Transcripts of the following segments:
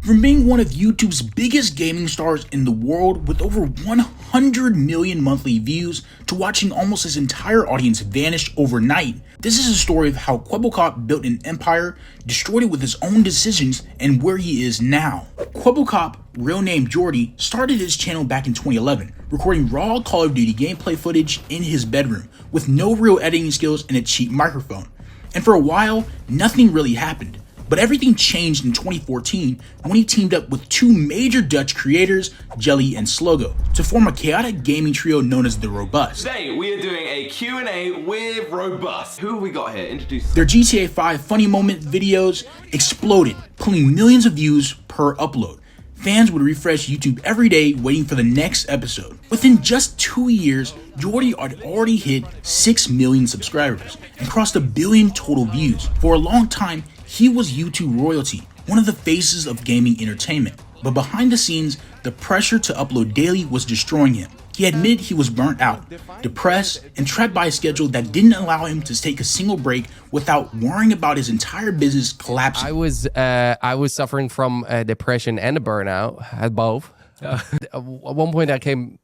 From being one of YouTube's biggest gaming stars in the world with over 100 million monthly views to watching almost his entire audience vanish overnight, this is a story of how Kwebbelkop built an empire, destroyed it with his own decisions, and where he is now. Kwebbelkop, real name Jordy, started his channel back in 2011, recording raw Call of Duty gameplay footage in his bedroom with no real editing skills and a cheap microphone. And for a while, nothing really happened. But everything changed in 2014 when he teamed up with two major Dutch creators, Jelly and Slogo, to form a chaotic gaming trio known as The Robust. Today we are doing a Q&A with Robust. Who have we got here? Introduce them. Their GTA 5 funny moment videos exploded, pulling millions of views per upload. Fans would refresh YouTube every day waiting for the next episode. Within just 2 years, Jordy had already hit 6 million subscribers and crossed 1 billion total views. For a long time, he was YouTube royalty, one of the faces of gaming entertainment. But behind the scenes, the pressure to upload daily was destroying him. He admitted he was burnt out, depressed, and trapped by a schedule that didn't allow him to take a single break without worrying about his entire business collapsing. I was suffering from depression and a burnout, had both. At one point, I came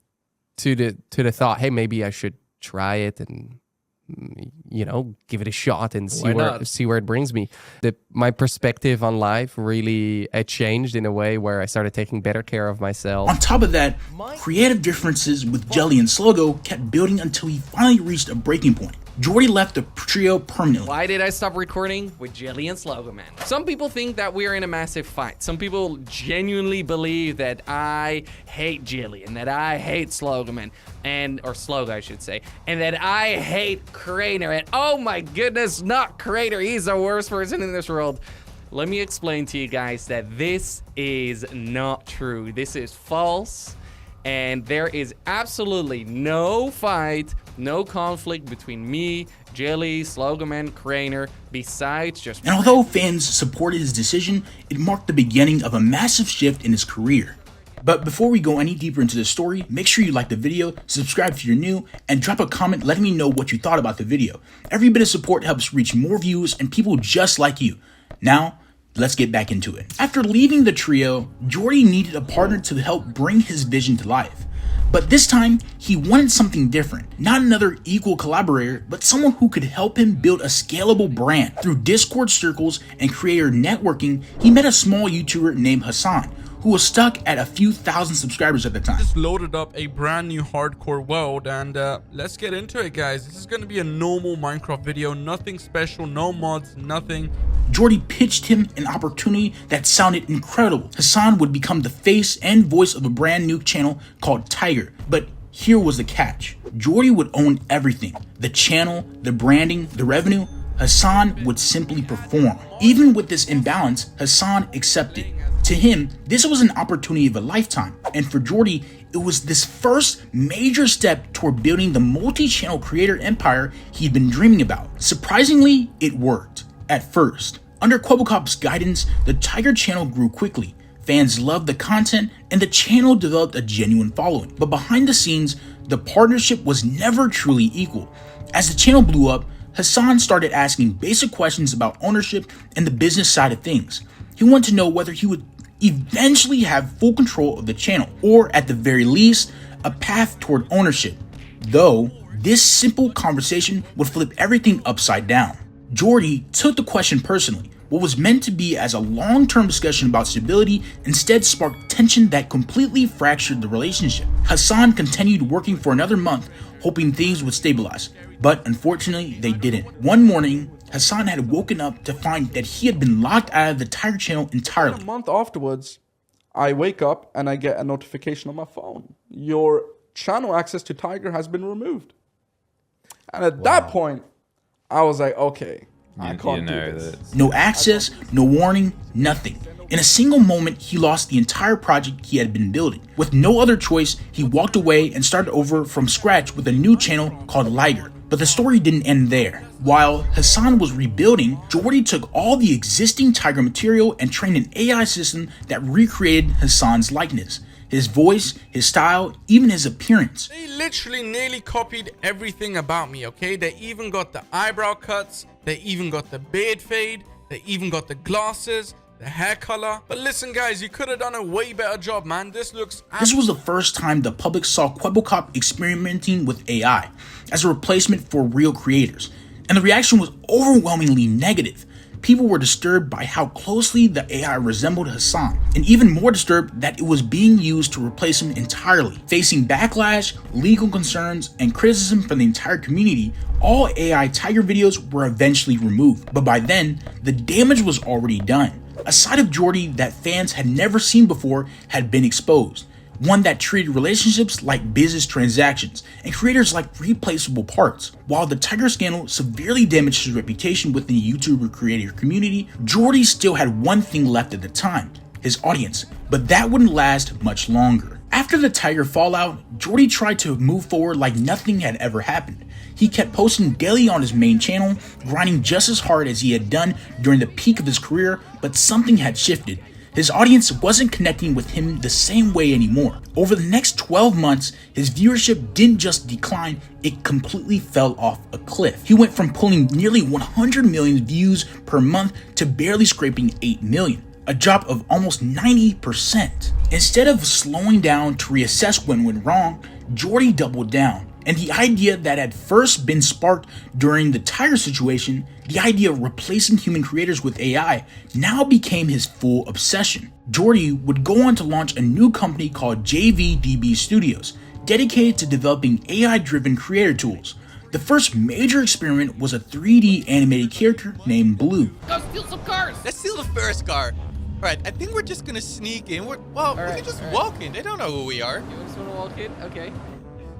to the thought, hey, maybe I should try it and give it a shot and see where it brings me. My perspective on life really changed in a way where I started taking better care of myself. On top of that, creative differences with Jelly and Slogo kept building until he finally reached a breaking point. Jordy left the trio permanently. Why did I stop recording with Jelly and Slogo, man? Some people think that we're in a massive fight. Some people genuinely believe that I hate Jelly and that I hate Slogo, man. Or Slogo, I should say. And that I hate Crainer. And oh my goodness, not Crainer. He's the worst person in this world. Let me explain to you guys that this is not true. This is false. And there is absolutely no fight, no conflict between me, Jelly, Slogoman, Crainer, besides just... And although fans supported his decision, it marked the beginning of a massive shift in his career. But before we go any deeper into the story, make sure you like the video, subscribe if you're new, and drop a comment letting me know what you thought about the video. Every bit of support helps reach more views and people just like you. Now, let's get back into it. After leaving the trio, Jordy needed a partner to help bring his vision to life. But this time, he wanted something different. Not another equal collaborator, but someone who could help him build a scalable brand. Through Discord circles and creator networking, he met a small YouTuber named Hassan, who was stuck at a few thousand subscribers at the time. Just loaded up a brand new hardcore world and let's get into it, guys. This is going to be a normal Minecraft video, nothing special, no mods, nothing. Jordy pitched him an opportunity that sounded incredible. Hassan would become the face and voice of a brand new channel called Tiger. But here was the catch. Jordy would own everything. The channel, the branding, the revenue. Hassan would simply perform. Even with this imbalance, Hassan accepted. To him, this was an opportunity of a lifetime. And for Jordy, it was this first major step toward building the multi-channel creator empire he'd been dreaming about. Surprisingly, it worked. At first. Under Kwebbelkop's guidance, the Tiger channel grew quickly. Fans loved the content, and the channel developed a genuine following. But behind the scenes, the partnership was never truly equal. As the channel blew up, Hassan started asking basic questions about ownership and the business side of things. He wanted to know whether he would eventually have full control of the channel, or at the very least, a path toward ownership. Though, this simple conversation would flip everything upside down. Jordy took the question personally. What was meant to be as a long-term discussion about stability instead sparked tension that completely fractured the relationship. Hassan continued working for another month, hoping things would stabilize. But unfortunately, they didn't. One morning, Hassan had woken up to find that he had been locked out of the Tiger channel entirely. A month afterwards, I wake up and I get a notification on my phone. Your channel access to Tiger has been removed. And at that point, I was like, okay, I can't do this. No access, no warning, nothing. In a single moment, he lost the entire project he had been building. With no other choice, he walked away and started over from scratch with a new channel called Liger. But the story didn't end there. While Hassan was rebuilding, Jordy took all the existing Tiger material and trained an AI system that recreated Hassan's likeness. His voice, his style, even his appearance. They literally nearly copied everything about me, okay? They even got the eyebrow cuts, they even got the beard fade, they even got the glasses, the hair color. But listen guys, you could have done a way better job, man. This looks... This was the first time the public saw Kwebbelkop experimenting with AI as a replacement for real creators, and the reaction was overwhelmingly negative. People were disturbed by how closely the AI resembled Hassan, and even more disturbed that it was being used to replace him entirely. Facing backlash, legal concerns, and criticism from the entire community, all AI Tiger videos were eventually removed. But by then, the damage was already done. A side of Jordy that fans had never seen before had been exposed. One that treated relationships like business transactions and creators like replaceable parts. While the Tiger scandal severely damaged his reputation within the YouTuber creator community, Jordy still had one thing left at the time: his audience, but that wouldn't last much longer. After the Tiger fallout, Jordy tried to move forward like nothing had ever happened. He kept posting daily on his main channel, grinding just as hard as he had done during the peak of his career, but something had shifted. His audience wasn't connecting with him the same way anymore. Over the next 12 months, his viewership didn't just decline, it completely fell off a cliff. He went from pulling nearly 100 million views per month to barely scraping 8 million, a drop of almost 90%. Instead of slowing down to reassess what went wrong, Jordy doubled down. And the idea that had first been sparked during the Tiger situation, the idea of replacing human creators with AI, now became his full obsession. Jordy would go on to launch a new company called JVDB Studios, dedicated to developing AI-driven creator tools. The first major experiment was a 3D animated character named Blue. Go steal some cars. Let's steal the first car. Alright, I think we're just gonna sneak in. We can just walk in. They don't know who we are. You just want to walk in? Okay.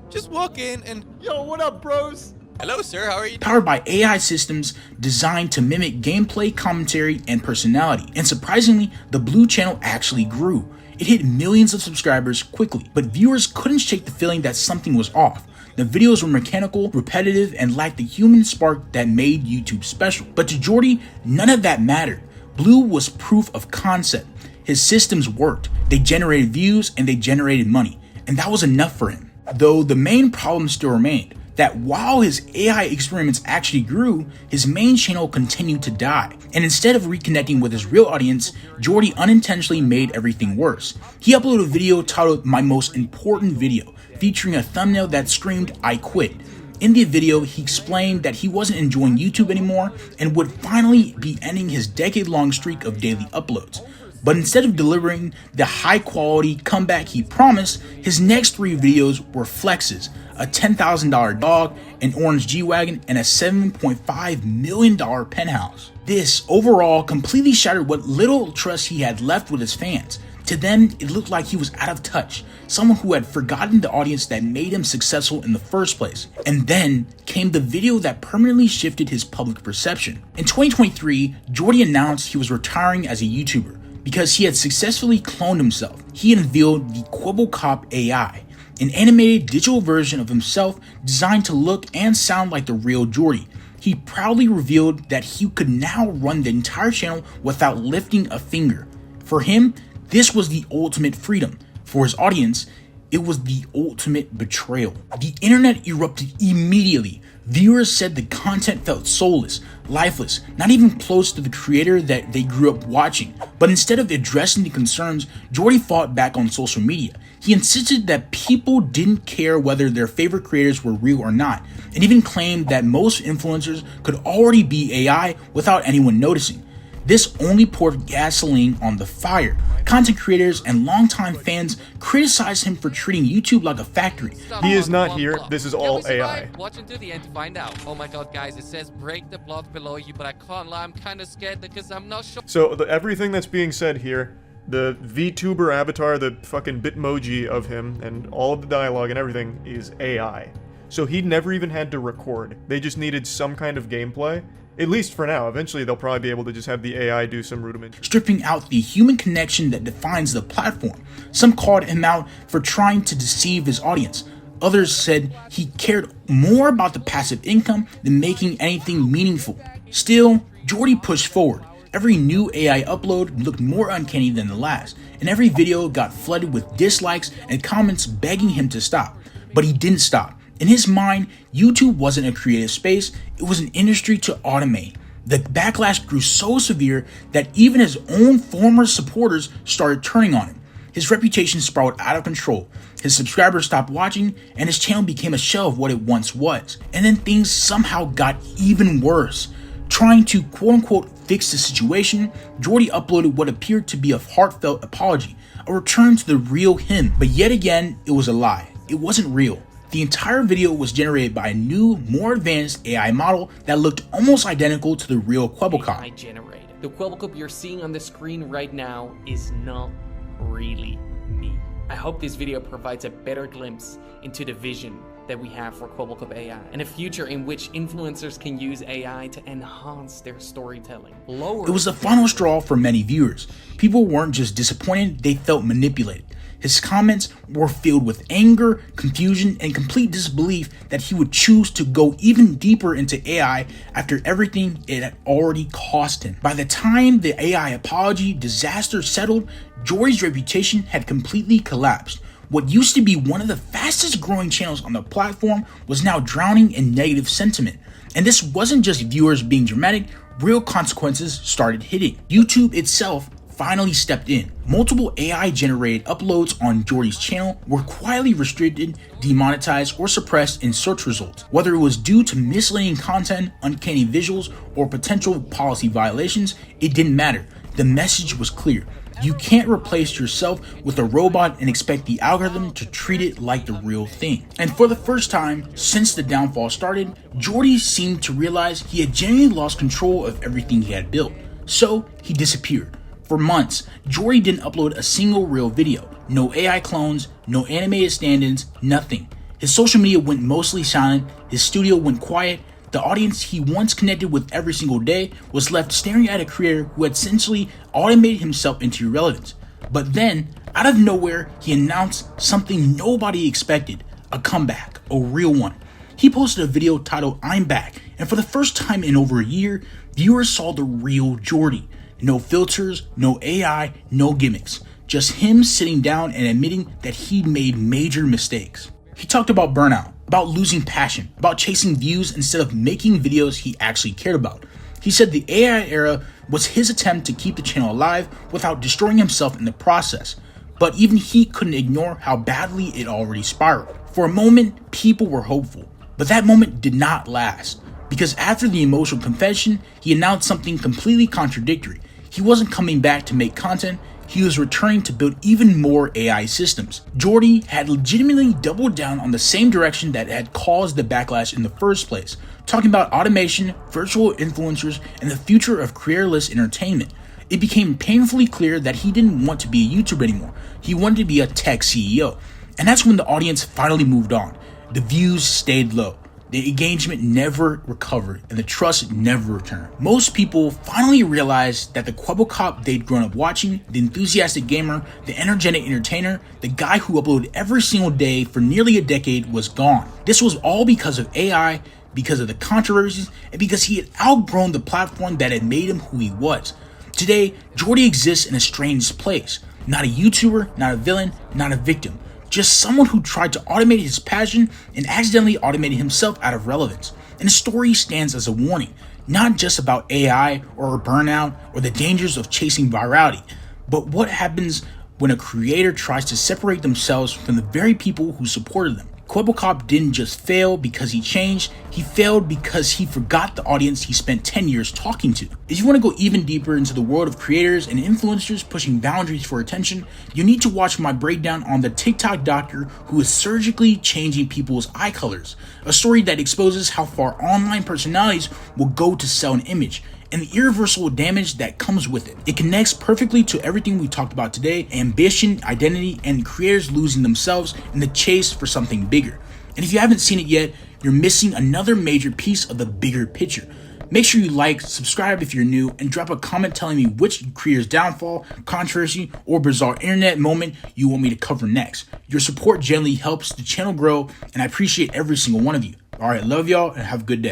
Just walk in and... Yo, what up, bros? Hello, sir. How are you? Powered by AI systems designed to mimic gameplay, commentary, and personality. And surprisingly, the Blue channel actually grew. It hit millions of subscribers quickly, but viewers couldn't shake the feeling that something was off. The videos were mechanical, repetitive, and lacked the human spark that made YouTube special. But to Jordy, none of that mattered. Blue was proof of concept. His systems worked. They generated views and they generated money. And that was enough for him. Though the main problem still remained, that while his AI experiments actually grew, his main channel continued to die. And instead of reconnecting with his real audience, Jordy unintentionally made everything worse. He uploaded a video titled "My Most Important Video," featuring a thumbnail that screamed, "I quit." In the video, he explained that he wasn't enjoying YouTube anymore and would finally be ending his decade-long streak of daily uploads. But instead of delivering the high-quality comeback he promised, his next 3 videos were flexes: a $10,000 dog, an orange G-Wagon, and a $7.5 million penthouse. This overall completely shattered what little trust he had left with his fans. To them, it looked like he was out of touch, someone who had forgotten the audience that made him successful in the first place. And then came the video that permanently shifted his public perception. In 2023, Jordy announced he was retiring as a YouTuber because he had successfully cloned himself. He unveiled the Kwebbelkop AI, an animated digital version of himself designed to look and sound like the real Jordy. He proudly revealed that he could now run the entire channel without lifting a finger. For him, this was the ultimate freedom. For his audience, it was the ultimate betrayal. The internet erupted immediately. Viewers said the content felt soulless, lifeless, not even close to the creator that they grew up watching. But instead of addressing the concerns, Jordy fought back on social media. He insisted that people didn't care whether their favorite creators were real or not, and even claimed that most influencers could already be AI without anyone noticing. This only poured gasoline on the fire. Content creators and longtime fans criticized him for treating YouTube like a factory. He is not here. This is all Can we AI. survive? Watch until the end to find out. Oh my god, guys, it says break the block below you, but I can't lie, I'm kind of scared because I'm not sure. So everything that's being said here, the VTuber avatar, the fucking Bitmoji of him, and all of the dialogue and everything is AI. So he never even had to record. They just needed some kind of gameplay. At least for now. Eventually they'll probably be able to just have the AI do some rudimentary. Stripping out the human connection that defines the platform. Some called him out for trying to deceive his audience. Others said he cared more about the passive income than making anything meaningful. Still, Jordy pushed forward. Every new AI upload looked more uncanny than the last, and every video got flooded with dislikes and comments begging him to stop. But he didn't stop. In his mind, YouTube wasn't a creative space, it was an industry to automate. The backlash grew so severe that even his own former supporters started turning on him. His reputation spiraled out of control. His subscribers stopped watching, and his channel became a shell of what it once was. And then things somehow got even worse. Trying to quote-unquote fix the situation, Jordy uploaded what appeared to be a heartfelt apology, a return to the real him. But yet again, it was a lie. It wasn't real. The entire video was generated by a new, more advanced AI model that looked almost identical to the real Kwebbelkop. AI generated. The Kwebbelkop you're seeing on the screen right now is not really me. I hope this video provides a better glimpse into the vision that we have for Kwebbelkop AI and a future in which influencers can use AI to enhance their storytelling. It was the final straw for many viewers. People weren't just disappointed, they felt manipulated. His comments were filled with anger, confusion, and complete disbelief that he would choose to go even deeper into AI after everything it had already cost him. By the time the AI apology disaster settled, Jordy's reputation had completely collapsed. What used to be one of the fastest growing channels on the platform was now drowning in negative sentiment. And this wasn't just viewers being dramatic, real consequences started hitting. YouTube itself finally stepped in. Multiple AI-generated uploads on Jordy's channel were quietly restricted, demonetized, or suppressed in search results. Whether it was due to misleading content, uncanny visuals, or potential policy violations, it didn't matter. The message was clear. You can't replace yourself with a robot and expect the algorithm to treat it like the real thing. And for the first time since the downfall started, Jordy seemed to realize he had genuinely lost control of everything he had built. So he disappeared. For months, Jordy didn't upload a single real video. No AI clones, no animated stand-ins, nothing. His social media went mostly silent, his studio went quiet. The audience he once connected with every single day was left staring at a creator who had essentially automated himself into irrelevance. But then, out of nowhere, he announced something nobody expected, a comeback, a real one. He posted a video titled "I'm Back," and for the first time in over a year, viewers saw the real Jordy. No filters, no AI, no gimmicks. Just him sitting down and admitting that he'd made major mistakes. He talked about burnout, about losing passion, about chasing views instead of making videos he actually cared about. He said the AI era was his attempt to keep the channel alive without destroying himself in the process. But even he couldn't ignore how badly it already spiraled. For a moment, people were hopeful. But that moment did not last. Because after the emotional confession, he announced something completely contradictory. He wasn't coming back to make content, he was returning to build even more AI systems. Jordy had legitimately doubled down on the same direction that had caused the backlash in the first place, talking about automation, virtual influencers, and the future of creatorless entertainment. It became painfully clear that he didn't want to be a YouTuber anymore. He wanted to be a tech CEO. And that's when the audience finally moved on. The views stayed low. The engagement never recovered and the trust never returned. Most people finally realized that the Kwebbelkop they'd grown up watching, the enthusiastic gamer, the energetic entertainer, the guy who uploaded every single day for nearly a decade was gone. This was all because of AI, because of the controversies, and because he had outgrown the platform that had made him who he was. Today, Jordy exists in a strange place. Not a YouTuber, not a villain, not a victim. Just someone who tried to automate his passion and accidentally automated himself out of relevance. And the story stands as a warning, not just about AI or burnout or the dangers of chasing virality, but what happens when a creator tries to separate themselves from the very people who supported them. Kwebbelkop didn't just fail because he changed, he failed because he forgot the audience he spent 10 years talking to. If you want to go even deeper into the world of creators and influencers pushing boundaries for attention, you need to watch my breakdown on the TikTok doctor who is surgically changing people's eye colors, a story that exposes how far online personalities will go to sell an image, and the irreversible damage that comes with it. It connects perfectly to everything we talked about today: ambition, identity, and creators losing themselves in the chase for something bigger. And if you haven't seen it yet, you're missing another major piece of the bigger picture. Make sure you like, subscribe if you're new, and drop a comment telling me which creator's downfall, controversy, or bizarre internet moment you want me to cover next. Your support generally helps the channel grow, and I appreciate every single one of you. Alright, love y'all and have a good day.